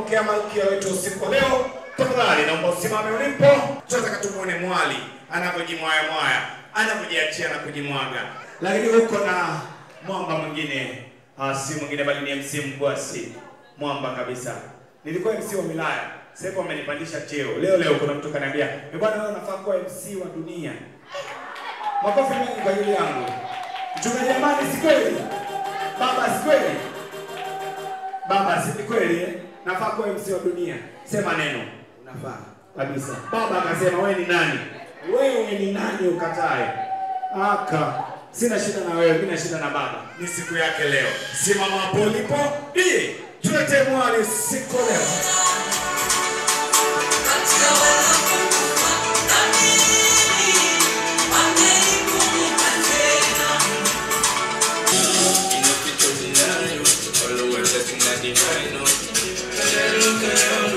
kumpokea malkia wetu usiku leo. Tafadhali naomba usimame ulipo. Tunataka tumuone mwali anapojimwaya mwaya, anapojiachia na kujimwaga. Lakini huko na mwamba mwingine, si mwingine bali ni MC Mgwasi. Mwamba kabisa. Nilikuwa MC wa wilaya, sasa hivi wamenipandisha cheo. Leo kuna mtu kaniambia, bwana wewe unafaa kuwa MC wa dunia." Makofi mengi kwa ajili yangu. Mchungaji Amani, si kweli? Baba, si kweli? Baba, si kweli? Nafaa kuwa MC wa dunia. Sema neno. Unafaa kabisa. Baba akasema, wewe ni nani? Wewe ni nani ukatae? Aka, sina shida na wewe, mimi na shida na baba. Ni siku yake leo. Simama hapo ulipo. Tulete mwali siku leo. I know.